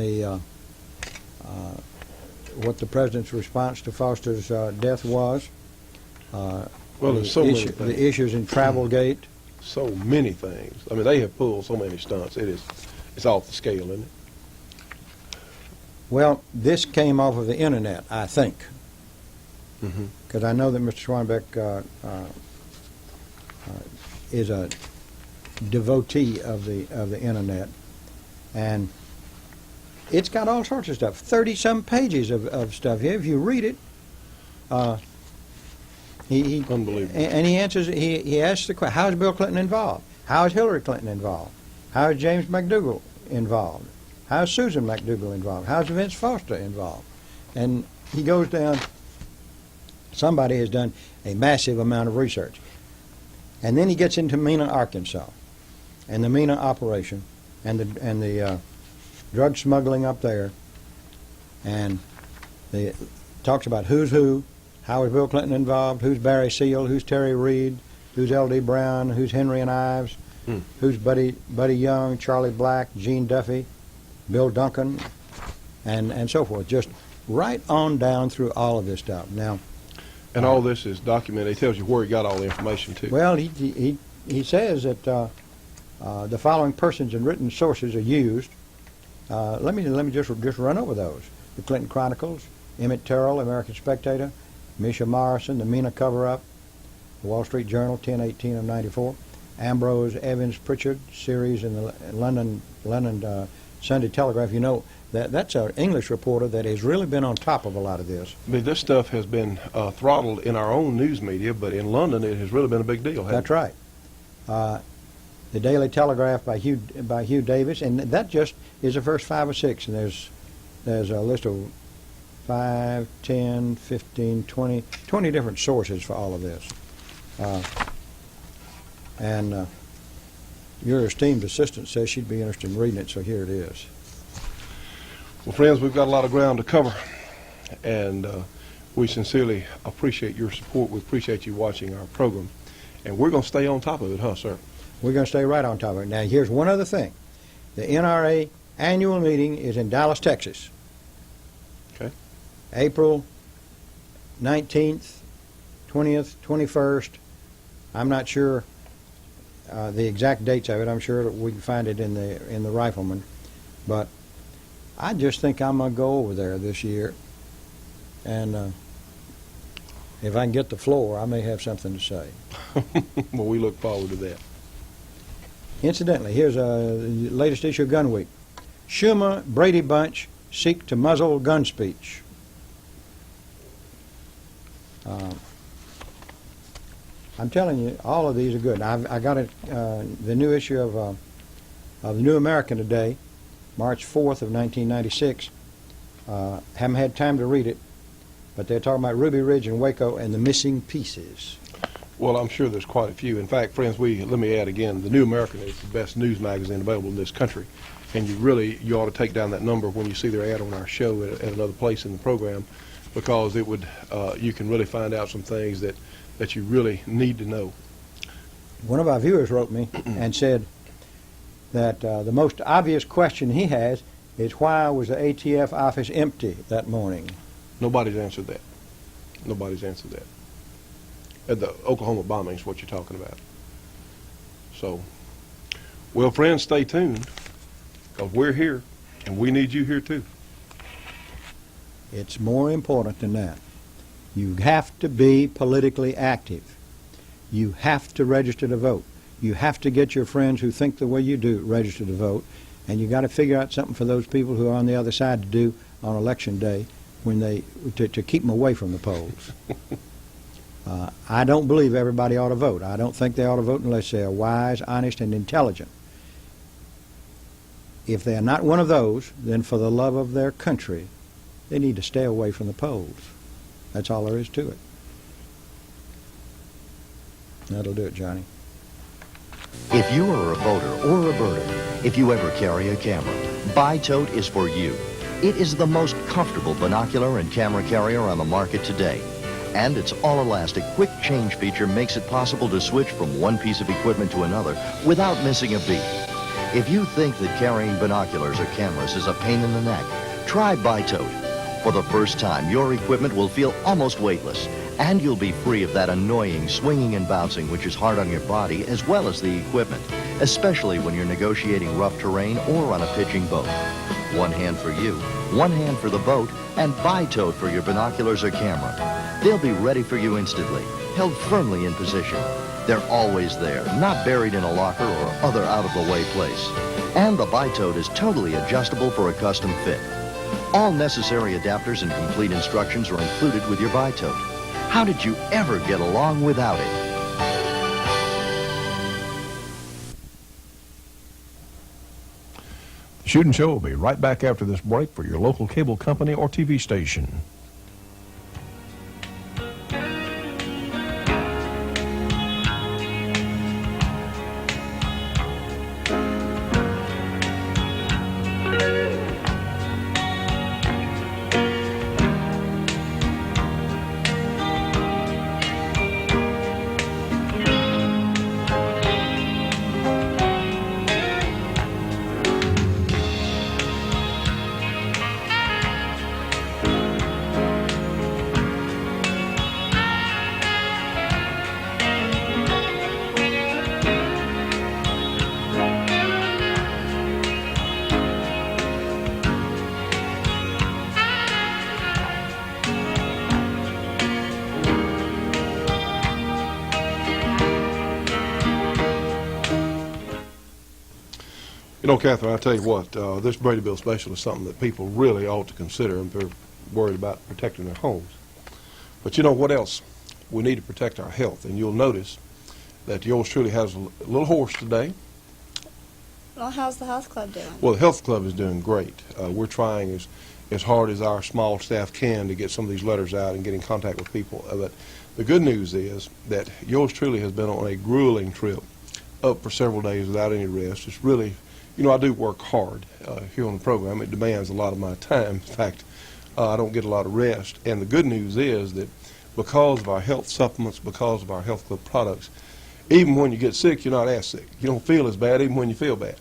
what the president's response to Foster's death was. Well, there's so many things. The issues in Travelgate. So many things. I mean, they have pulled so many stunts. It's off the scale, isn't it? Well, this came off of the internet, I think. Because I know that Mr. Swanbeck is a devotee of the internet, and it's got all sorts of stuff. 30-some pages of stuff here. If you read it, he unbelievable. And he answers. He asks the question: how is Bill Clinton involved? How is Hillary Clinton involved? How is James McDougal involved? How is Susan McDougal involved? How is Vince Foster involved? And he goes down. Somebody has done a massive amount of research. And then he gets into Mena, Arkansas, and the Mena operation, and the drug smuggling up there, and talks about who's who, how is Bill Clinton involved, who's Barry Seal, who's Terry Reid, who's L.D. Brown, who's Henry and Ives, who's Buddy Young, Charlie Black, Gene Duffy, Bill Duncan, and so forth. Just right on down through all of this stuff. Now, And all this is documented. It tells you where he got all the information too. well, he says that the following persons and written sources are used. Let me just run over those: the Clinton Chronicles, Emmett Terrell, American Spectator, Misha Morrison, the Mena Cover-Up, the Wall Street Journal, 10/18 of '94, Ambrose Evans Pritchard series in the London Sunday Telegraph. You know, that's an English reporter that has really been on top of a lot of this. I mean, this stuff has been throttled in our own news media, but in London it has really been a big deal. That's right. The Daily Telegraph by Hugh Davis, and that just is the first 5 or 6, and there's a list of 5, 10, 15, 20 different sources for all of this. And your esteemed assistant says she'd be interested in reading it, so here it is. Well, friends, we've got a lot of ground to cover, and we sincerely appreciate your support. We appreciate you watching our program, and we're going to stay on top of it, huh, sir? We're going to stay right on top of it. Now, here's one other thing. The NRA annual meeting is in Dallas, Texas. Okay. April 19th, 20th, 21st. I'm not sure the exact dates of it. I'm sure that we can find it in the Rifleman. But I just think I'm going to go over there this year. And if I can get the floor, I may have something to say. Well, we look forward to that. Incidentally, here's a latest issue of Gun Week. Schumer, Brady bunch seek to muzzle gun speech. I'm telling you, all of these are good. I got the new issue of the New American today, March 4th of 1996. Haven't had time to read it, but they're talking about Ruby Ridge and Waco and the missing pieces. Well, I'm sure there's quite a few. In fact, friends, let me add again, the New American is the best news magazine available in this country. And you ought to take down that number when you see their ad on our show at another place in the program, because it would you can really find out some things that you really need to know. One of our viewers wrote me and said that the most obvious question he has is, why was the ATF office empty that morning? Nobody's answered that. Nobody's answered that. The Oklahoma bombing is what you're talking about. So, well, friends, stay tuned, because we're here, and we need you here too. It's more important than that. You have to be politically active. You have to register to vote. You have to get your friends who think the way you do register to vote, and you got to figure out something for those people who are on the other side to do on election day to keep them away from the polls. I don't believe everybody ought to vote. I don't think they ought to vote unless they are wise, honest, and intelligent. If they are not one of those, then for the love of their country, they need to stay away from the polls. That's all there is to it. That'll do it, Johnny. If you are a voter or a birder, if you ever carry a camera, Bi-Tote is for you. It is the most comfortable binocular and camera carrier on the market today. And its all-elastic quick change feature makes it possible to switch from one piece of equipment to another without missing a beat. If you think that carrying binoculars or cameras is a pain in the neck, try Bi-Tote. For the first time, your equipment will feel almost weightless, and you'll be free of that annoying swinging and bouncing which is hard on your body as well as the equipment, especially when you're negotiating rough terrain or on a pitching boat. One hand for you, one hand for the boat, and Bi-Tote for your binoculars or camera. They'll be ready for you instantly, held firmly in position. They're always there, not buried in a locker or other out-of-the-way place. And the Bi-Tote is totally adjustable for a custom fit. All necessary adapters and complete instructions are included with your Bi-Tote. How did you ever get along without it? Shootin' Show will be right back after this break for your local cable company or TV station. You know, Catherine, I tell you what, this Brady Bill special is something that people really ought to consider if they're worried about protecting their homes. But you know what else? We need to protect our health, and you'll notice that yours truly has a little hoarse today. Well, how's the health club doing? Well, the health club is doing great. We're trying as hard as our small staff can to get some of these letters out and get in contact with people. But the good news is that yours truly has been on a grueling trip up for several days without any rest. It's really, you know, I do work hard here on the program. It demands a lot of my time. In fact, I don't get a lot of rest. And the good news is that because of our health supplements, because of our health club products, even when you get sick, you're not as sick. You don't feel as bad even when you feel bad.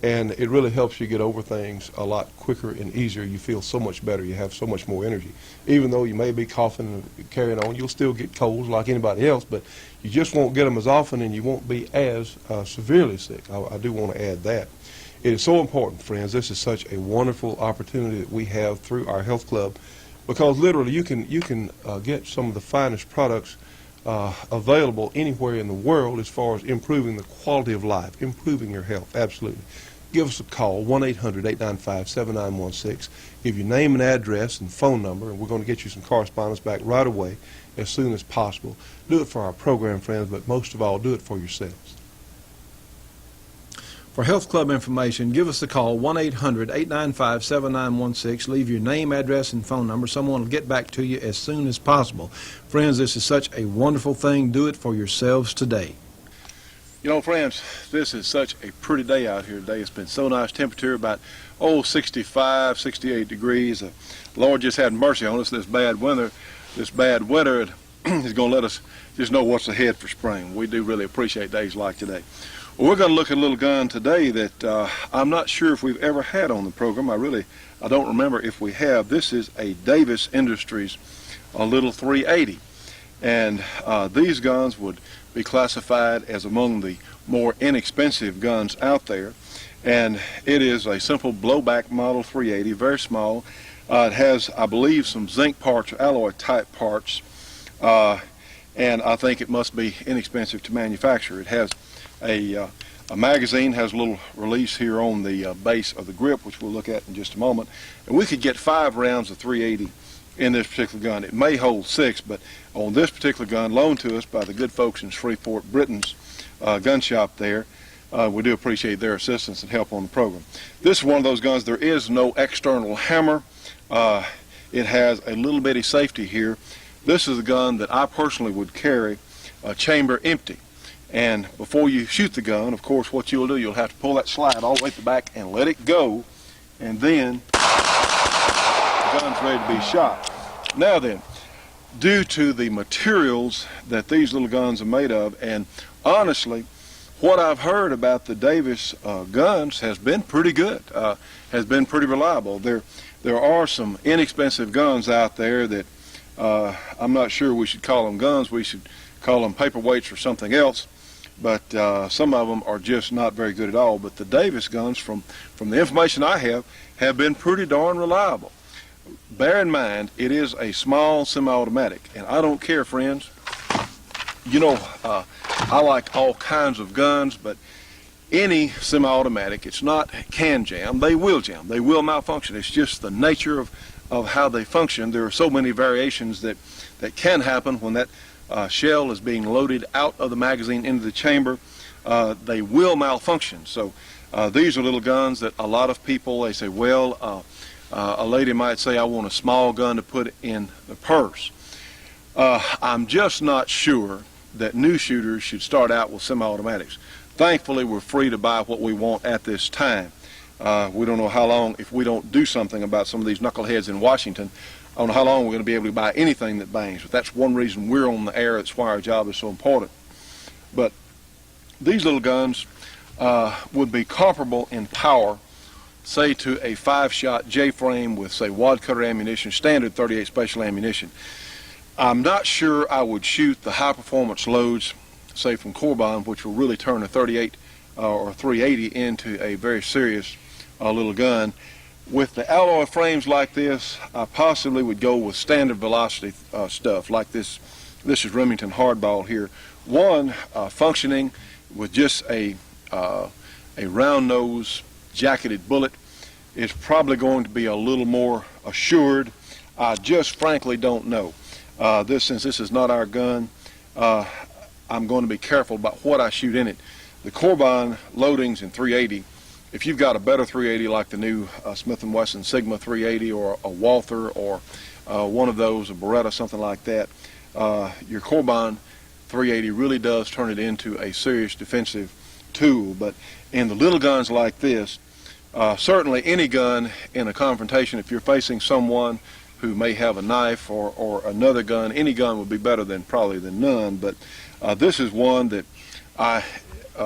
And it really helps you get over things a lot quicker and easier. You feel so much better. You have so much more energy. Even though you may be coughing and carrying on, you'll still get colds like anybody else, but you just won't get them as often and you won't be as severely sick. I do want to add that. It is so important, friends. This is such a wonderful opportunity that we have through our health club, because literally you can get some of the finest products available anywhere in the world as far as improving the quality of life, improving your health. Absolutely. Give us a call, 1-800-895-7916. Give your name and address and phone number, and we're going to get you some correspondence back right away as soon as possible. Do it for our program, friends, but most of all, do it for yourselves. For health club information, give us a call, 1-800-895-7916. Leave your name, address, and phone number. Someone will get back to you as soon as possible. Friends, this is such a wonderful thing. Do it for yourselves today. You know, friends, this is such a pretty day out here today. It's been so nice. Temperature about, 65, 68 degrees. Lord just had mercy on us. This bad weather is going to let us just know what's ahead for spring. We do really appreciate days like today. Well, we're going to look at a little gun today that I'm not sure if we've ever had on the program. I don't remember if we have. This is a Davis Industries, a little 380. And these guns would be classified as among the more inexpensive guns out there. And it is a simple blowback model 380, very small. It has, I believe, some zinc parts, alloy type parts, and I think it must be inexpensive to manufacture. It has a magazine, has a little release here on the base of the grip, which we'll look at in just a moment. And we could get 5 rounds of 380 in this particular gun. It may hold 6, but on this particular gun, loaned to us by the good folks in Shreveport, Britain's gun shop there, we do appreciate their assistance and help on the program. This is one of those guns, there is no external hammer. It has a little bitty safety here. This is a gun that I personally would carry chamber empty. And before you shoot the gun, of course, what you'll do, you'll have to pull that slide all the way to the back and let it go, and then the gun's ready to be shot. Now then, due to the materials that these little guns are made of, and honestly, what I've heard about the Davis guns has been pretty good, has been pretty reliable. There are some inexpensive guns out there that I'm not sure we should call them guns. We should call them paperweights or something else. But some of them are just not very good at all. But the Davis guns, from the information I have been pretty darn reliable. Bear in mind, it is a small semi-automatic, and I don't care, friends. You know, I like all kinds of guns, but any semi-automatic, it's not can jam. They will jam. They will malfunction. It's just the nature of how they function. There are so many variations that can happen when that shell is being loaded out of the magazine into the chamber. They will malfunction. So These are little guns that a lot of people, they say, well, a lady might say, I want a small gun to put in the purse. I'm just not sure that new shooters should start out with semi-automatics. Thankfully, we're free to buy what we want at this time. We don't know how long, if we don't do something about some of these knuckleheads in Washington, I don't know how long we're going to be able to buy anything that bangs. But that's one reason we're on the air. That's why our job is so important. But these little guns would be comparable in power, say, to a 5-shot J-frame with, say, wad cutter ammunition, standard 38 special ammunition. I'm not sure I would shoot the high-performance loads, say, from Corbon, which will really turn a 38 or 380 into a very serious little gun. With the alloy frames like this, I possibly would go with standard velocity stuff like this. This is Remington hardball here. One, functioning with just a round nose jacketed bullet is probably going to be a little more assured. I just frankly don't know. Since this is not our gun, I'm going to be careful about what I shoot in it. The Corbon loadings in 380, if you've got a better 380 like the new Smith & Wesson Sigma 380 or a Walther or one of those, a Beretta, something like that, your Corbon 380 really does turn it into a serious defensive tool. But in the little guns like this, certainly any gun in a confrontation, if you're facing someone who may have a knife or another gun, any gun would be better than probably than none. But this is one that I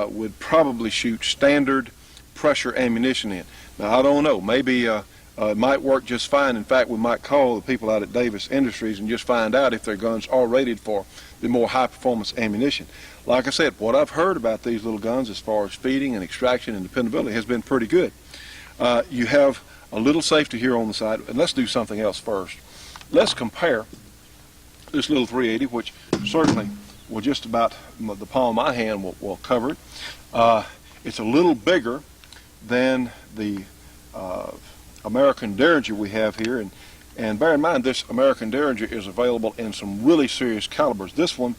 would probably shoot standard pressure ammunition in. Now, I don't know. Maybe it might work just fine. In fact, we might call the people out at Davis Industries and just find out if their guns are rated for the more high-performance ammunition. Like I said, what I've heard about these little guns as far as feeding and extraction and dependability has been pretty good. You have a little safety here on the side, and let's do something else first. Let's compare this little 380, which certainly will just about the palm of my hand will cover it. It's a little bigger than the American Derringer we have here, and bear in mind this American Derringer is available in some really serious calibers. This one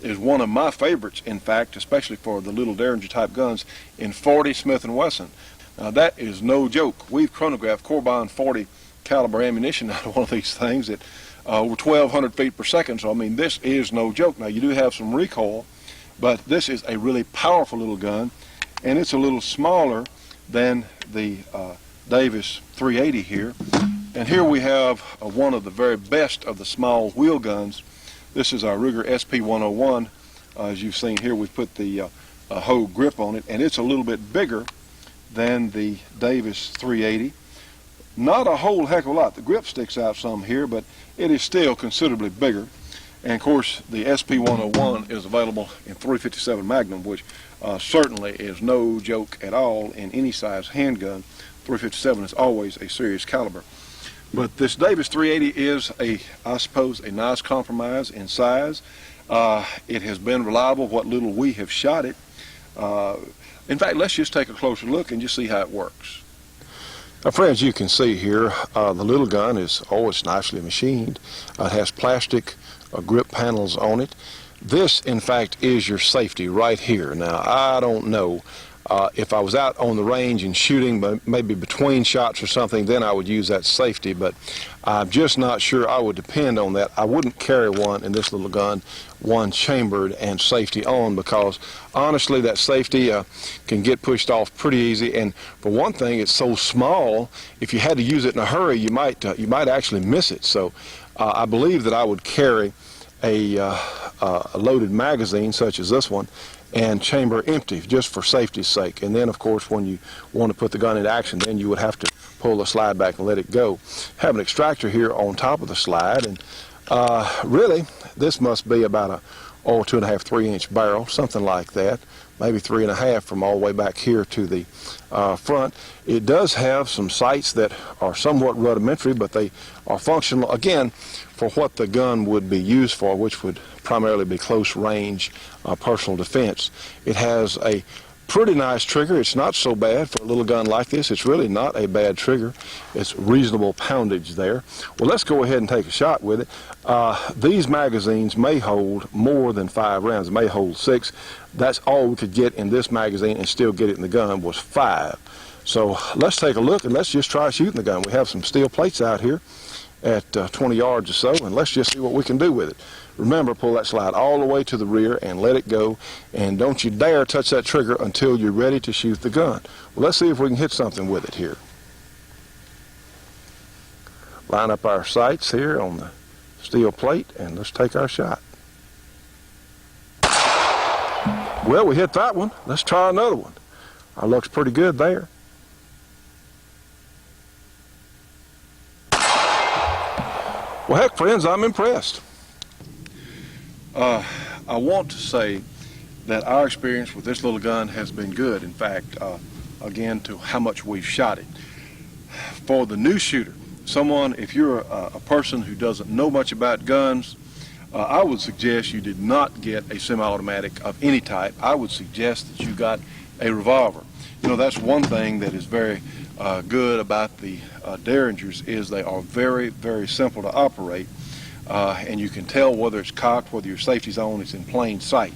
is one of my favorites, in fact, especially for the little Derringer type guns, in 40 Smith & Wesson. Now that is no joke. We've chronographed Corbon 40 caliber ammunition out of one of these things at over 1,200 feet per second, so I mean this is no joke. Now you do have some recoil, but this is a really powerful little gun, and it's a little smaller than the Davis 380 here. And here we have one of the very best of the small wheel guns. This is our Ruger SP101. As you've seen here, we've put the Hogue grip on it, and it's a little bit bigger than the Davis 380. Not a whole heck of a lot. The grip sticks out some here, but it is still considerably bigger. And of course, the SP101 is available in .357 Magnum, which certainly is no joke at all in any size handgun. .357 is always a serious caliber. But this Davis 380 is, I suppose, a nice compromise in size. It has been reliable what little we have shot it. In fact, let's just take a closer look and just see how it works. Now, friends, you can see here the little gun is always nicely machined. It has plastic grip panels on it. This, in fact, is your safety right here. Now, I don't know. If I was out on the range and shooting, maybe between shots or something, then I would use that safety, but I'm just not sure I would depend on that. I wouldn't carry one in this little gun, one chambered and safety on, because honestly that safety can get pushed off pretty easy, and for one thing, it's so small, if you had to use it in a hurry, you might actually miss it. So I believe that I would carry a loaded magazine such as this one and chamber empty just for safety's sake. And then, of course, when you want to put the gun into action, then you would have to pull the slide back and let it go. Have an extractor here on top of the slide, and really, this must be about a 2.5, 3-inch barrel, something like that, maybe 3.5 from all the way back here to the front. It does have some sights that are somewhat rudimentary, but they are functional, again, for what the gun would be used for, which would primarily be close range personal defense. It has a pretty nice trigger. It's not so bad for a little gun like this. It's really not a bad trigger. It's reasonable poundage there. Well, let's go ahead and take a shot with it. These magazines may hold more than 5 rounds. It may hold 6. That's all we could get in this magazine and still get it in the gun was 5. So let's take a look and let's just try shooting the gun. We have some steel plates out here at 20 yards or so, and let's just see what we can do with it. Remember, pull that slide all the way to the rear and let it go, and don't you dare touch that trigger until you're ready to shoot the gun. Well, let's see if we can hit something with it here. Line up our sights here on the steel plate, and let's take our shot. Well, we hit that one. Let's try another one. Our luck's pretty good there. Well, heck, friends, I'm impressed. I want to say that our experience with this little gun has been good. In fact, again, to how much we've shot it. For the new shooter, someone, if you're a person who doesn't know much about guns, I would suggest you did not get a semi-automatic of any type. I would suggest that you got a revolver. You know, that's one thing that is very good about the Derringers is they are very, very simple to operate, and you can tell whether it's cocked, whether your safety's on, it's in plain sight.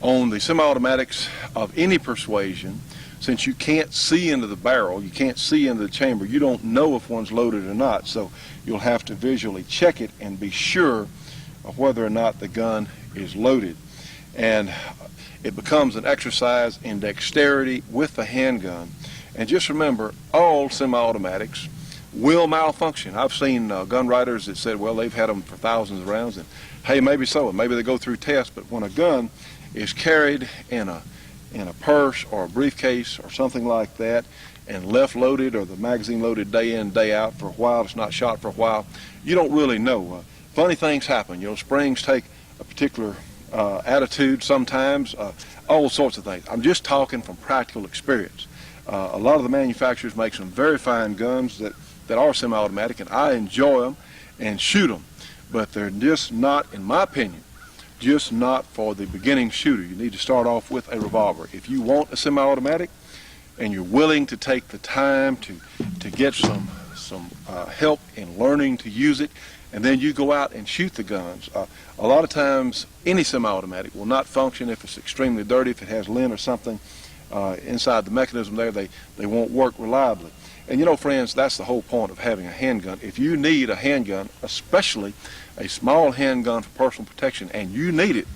On the semi-automatics of any persuasion, since you can't see into the barrel, you can't see into the chamber, you don't know if one's loaded or not, so you'll have to visually check it and be sure of whether or not the gun is loaded. And it becomes an exercise in dexterity with the handgun. And just remember, all semi-automatics will malfunction. I've seen gun writers that said, well, they've had them for thousands of rounds, and hey, maybe so, and maybe they go through tests, but when a gun is carried in a purse or a briefcase or something like that and left loaded or the magazine loaded day in, day out for a while, it's not shot for a while, you don't really know. Funny things happen. You know, springs take a particular attitude sometimes, all sorts of things. I'm just talking from practical experience. A lot of the manufacturers make some very fine guns that are semi-automatic, and I enjoy them and shoot them, but they're just not, in my opinion, just not for the beginning shooter. You need to start off with a revolver. If you want a semi-automatic and you're willing to take the time to get some help in learning to use it, and then you go out and shoot the guns. A lot of times any semi-automatic will not function if it's extremely dirty, if it has lint or something inside the mechanism there, they won't work reliably. And you know, friends, that's the whole point of having a handgun. If you need a handgun, especially a small handgun for personal protection, and you need it,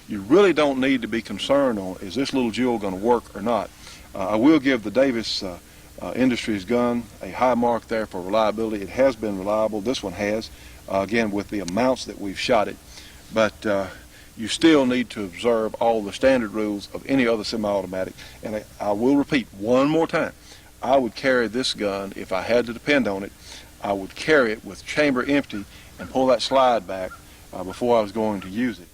you really don't need to be concerned on, is this little jewel going to work or not? I will give the Davis Industries gun a high mark there for reliability. It has been reliable. This one has, again, with the amounts that we've shot it. But you still need to observe all the standard rules of any other semi-automatic. And I will repeat one more time. I would carry this gun, if I had to depend on it, I would carry it with chamber empty and pull that slide back before I was going to use it.